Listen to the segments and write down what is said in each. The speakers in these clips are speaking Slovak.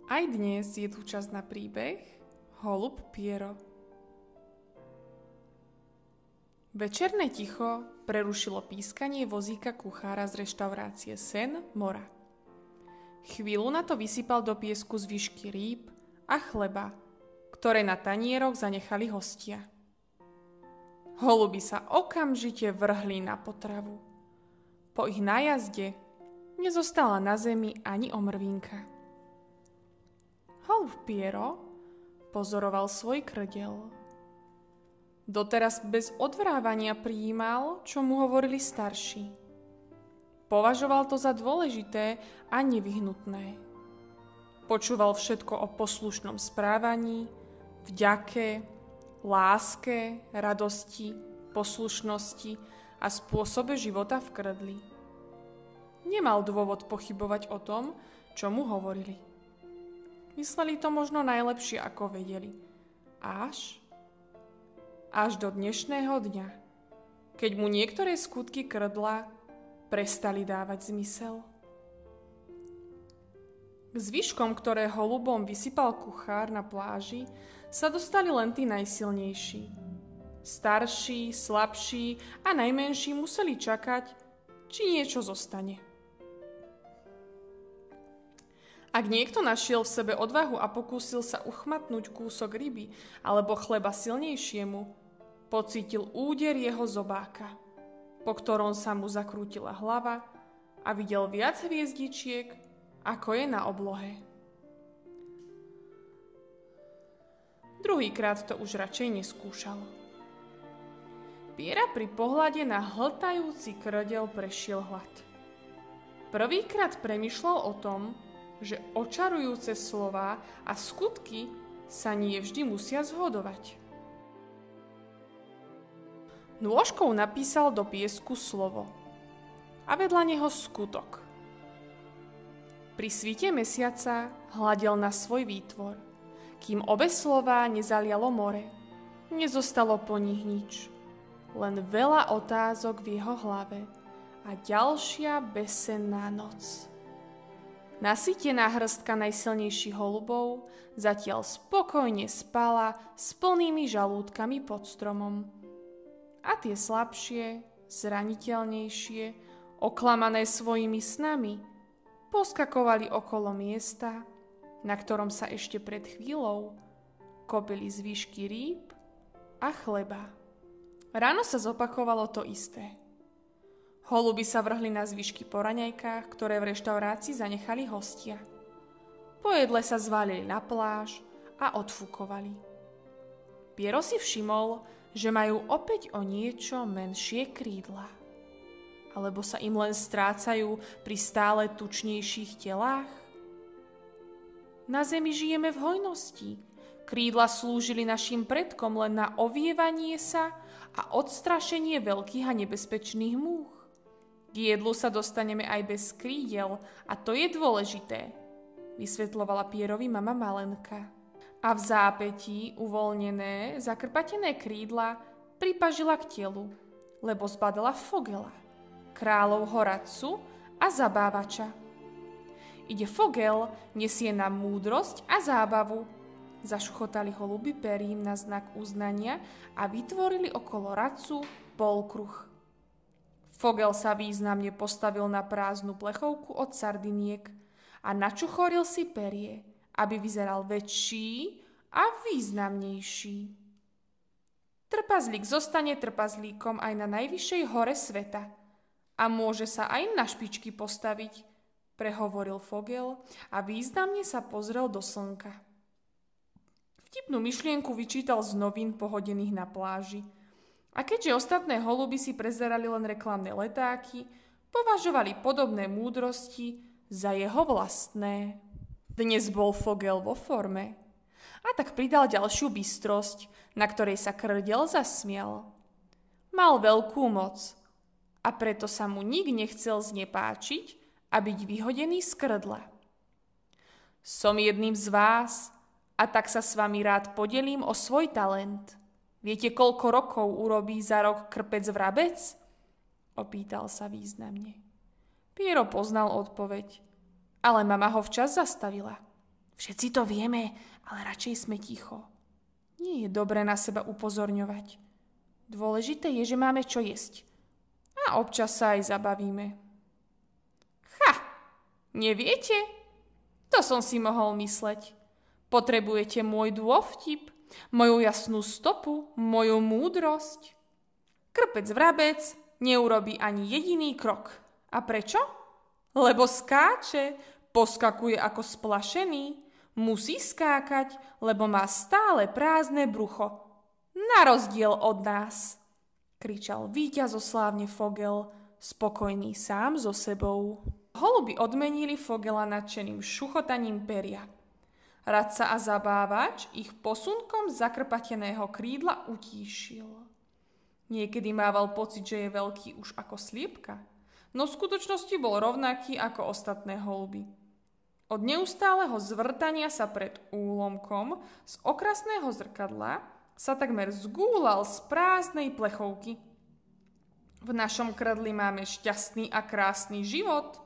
Aj dnes je tu čas na príbeh Holub Piero. Večerné ticho prerušilo pískanie vozíka kuchára z reštaurácie Sen Mora. Chvíľu na to vysypal do piesku zvyšky rýb a chleba, ktoré na tanieroch zanechali hostia. Holuby sa okamžite vrhli na potravu. Po ich nájazde nezostala na zemi ani omrvinka. Holub Piero pozoroval svoj krdel. Doteraz bez odvrávania prijímal, čo mu hovorili starší. Považoval to za dôležité a nevyhnutné. Počúval všetko o poslušnom správaní, vďake, láske, radosti, poslušnosti a spôsobe života v krdli. Nemal dôvod pochybovať o tom, čo mu hovorili. Mysleli to možno najlepšie, ako vedeli. Až do dnešného dňa, keď mu niektoré skutky krdla prestali dávať zmysel. K zvyškom, ktoré holubom vysypal kuchár na pláži, sa dostali len tí najsilnejší. Starší, slabší a najmenší museli čakať, či niečo zostane. Ak niekto našiel v sebe odvahu a pokúsil sa uchmatnúť kúsok ryby alebo chleba silnejšiemu, pocítil úder jeho zobáka, po ktorom sa mu zakrútila hlava a videl viac hviezdičiek, ako je na oblohe. Druhýkrát to už radšej neskúšal. Piera pri pohľade na hltajúci krdel prešiel hlad. Prvýkrát premýšľal o tom, že očarujúce slová a skutky sa nie vždy musia zhodovať. Nôžkou napísal do piesku slovo a vedľa neho skutok. Pri svite mesiaca hľadel na svoj výtvor, kým obe slová nezalialo more. Nezostalo po nich nič, len veľa otázok v jeho hlave a ďalšia bezsenná noc. Nasýtená hrstka najsilnejších holubov zatiaľ spokojne spala s plnými žalúdkami pod stromom. A tie slabšie, zraniteľnejšie, oklamané svojimi snami, poskakovali okolo miesta, na ktorom sa ešte pred chvíľou kopili zvyšky rýb a chleba. Ráno sa zopakovalo to isté. Holuby sa vrhli na zvyšky po raňajkách, ktoré v reštaurácii zanechali hostia. Po jedle sa zvalili na pláž a odfúkovali. Piero si všimol, že majú opäť o niečo menšie krídla. Alebo sa im len strácajú pri stále tučnejších telách? Na zemi žijeme v hojnosti. Krídla slúžili našim predkom len na ovievanie sa a odstrašenie veľkých a nebezpečných múch. K jedlu sa dostaneme aj bez krídel a to je dôležité, vysvetľovala Pierovi mama Malenka. A v zápätí uvoľnené, zakrpatené krídla pripažila k telu, lebo zbadala Fogela, kráľovho radcu a zabávača. Ide Fogel, nesie nám múdrosť a zábavu. Zašuchotali holuby perím na znak uznania a vytvorili okolo radcu polkruh. Fogel sa významne postavil na prázdnu plechovku od sardiniek a načuchoril si perie, aby vyzeral väčší a významnejší. Trpazlík zostane trpazlíkom aj na najvyššej hore sveta a môže sa aj na špičky postaviť, prehovoril Fogel a významne sa pozrel do slnka. Vtipnú myšlienku vyčítal z novín pohodených na pláži a keďže ostatné holuby si prezerali len reklamné letáky, považovali podobné múdrosti za jeho vlastné. Dnes bol Fogel vo forme a tak pridal ďalšiu bystrosť, na ktorej sa krdel zasmial. Mal veľkú moc a preto sa mu nik nechcel znepáčiť a byť vyhodený z krdla. Som jedným z vás a tak sa s vami rád podelím o svoj talent. Viete, koľko rokov urobí za rok krpec vrabec? Opýtal sa významne. Piero poznal odpoveď, ale mama ho včas zastavila. Všetci to vieme, ale radšej sme ticho. Nie je dobré na seba upozorňovať. Dôležité je, že máme čo jesť. A občas sa aj zabavíme. Neviete? To som si mohol mysleť. Potrebujete môj dôvtip, moju jasnú stopu, moju múdrosť. Krpec vrabec neurobí ani jediný krok. A prečo? Lebo skáče, poskakuje ako splašený, musí skákať, lebo má stále prázdne brucho. Na rozdiel od nás, kričal víťazoslávne Fogel, spokojný sám so sebou. Holuby odmenili Fogela nadšeným šuchotaním peria. Radca a zabávač ich posunkom zakrpateného krídla utíšil. Niekedy mával pocit, že je veľký už ako sliepka, no v skutočnosti bol rovnaký ako ostatné holuby. Od neustáleho zvrtania sa pred úlomkom z okrasného zrkadla sa takmer zgúlal z prázdnej plechovky. V našom krdli máme šťastný a krásny život.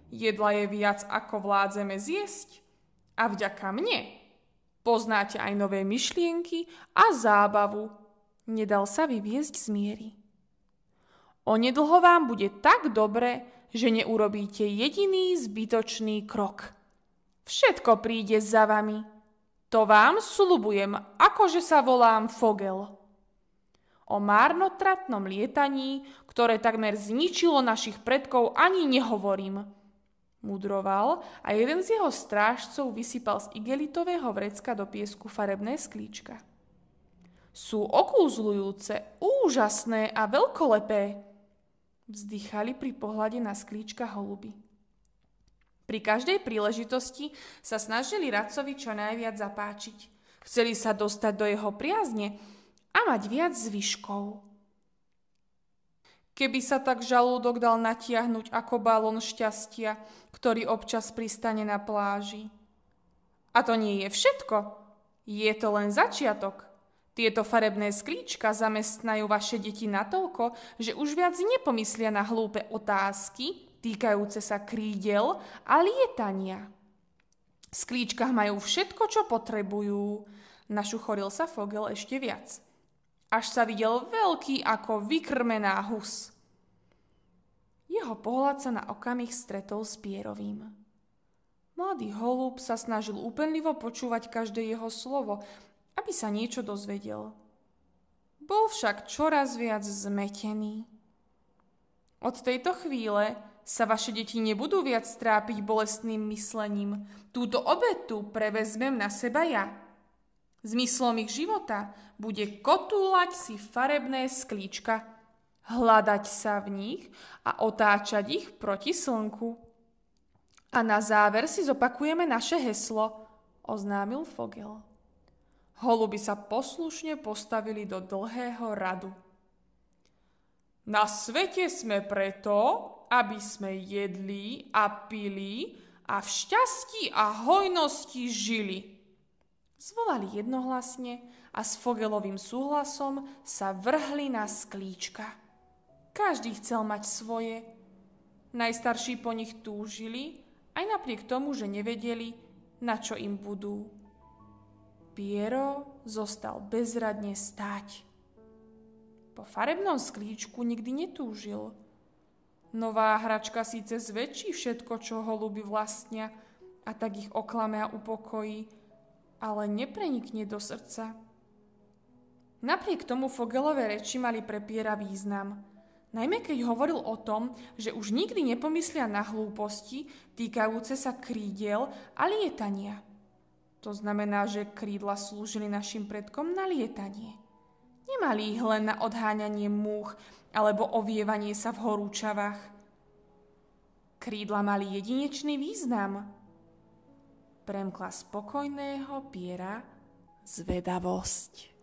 Jedla je viac, ako vládzeme zjesť. A vďaka mne poznáte aj nové myšlienky a zábavu. Nedal sa vyviesť z miery. Onedlho vám bude tak dobre, že neurobíte jediný zbytočný krok. Všetko príde za vami. To vám sľubujem, akože sa volám Fogel. O márnotratnom lietaní, ktoré takmer zničilo našich predkov, ani nehovorím. Mudroval a jeden z jeho strážcov vysypal z igelitového vrecka do piesku farebné sklíčka. Sú okúzľujúce, úžasné a veľkolepé, vzdychali pri pohľade na sklíčka holuby. Pri každej príležitosti sa snažili radcovi čo najviac zapáčiť. Chceli sa dostať do jeho priazne a mať viac zvyškov. Keby sa tak žalúdok dal natiahnuť ako balón šťastia, ktorý občas pristane na pláži. A to nie je všetko. Je to len začiatok. Tieto farebné sklíčka zamestnajú vaše deti natoľko, že už viac nepomyslia na hlúpe otázky týkajúce sa krídel a lietania. V sklíčkach majú všetko, čo potrebujú. Našuchoril sa Fogel ešte viac. Až sa videl veľký ako vykrmená hus. Jeho pohľad sa na okamih stretol s Pierovým. Mladý holub sa snažil úpenlivo počúvať každé jeho slovo, aby sa niečo dozvedel. Bol však čoraz viac zmetený. Od tejto chvíle sa vaše deti nebudú viac trápiť bolestným myslením. Túto obetu prevezmem na seba ja. Zmyslom ich života bude kotúľať si farebné sklíčka, hľadať sa v nich a otáčať ich proti slnku. A na záver si zopakujeme naše heslo, oznámil Fogel. Holuby sa poslušne postavili do dlhého radu. Na svete sme preto, aby sme jedli a pili a v šťastí a hojnosti žili. Zvolali jednohlasne a s Fogelovým súhlasom sa vrhli na sklíčka. Každý chcel mať svoje. Najstarší po nich túžili, aj napriek tomu, že nevedeli, na čo im budú. Piero zostal bezradne stáť. Po farebnom sklíčku nikdy netúžil. Nová hračka síce zväčší všetko, čo holuby vlastnia, a tak ich oklame a upokojí, ale neprenikne do srdca. Napriek tomu Fogelové reči mali pre Piera význam. Najmä keď hovoril o tom, že už nikdy nepomyslia na hlúposti týkajúce sa krídel a lietania. To znamená, že krídla slúžili našim predkom na lietanie. Nemali ich len na odháňanie múch alebo ovievanie sa v horúčavách. Krídla mali jedinečný význam. Premkla spokojného Piera zvedavosť.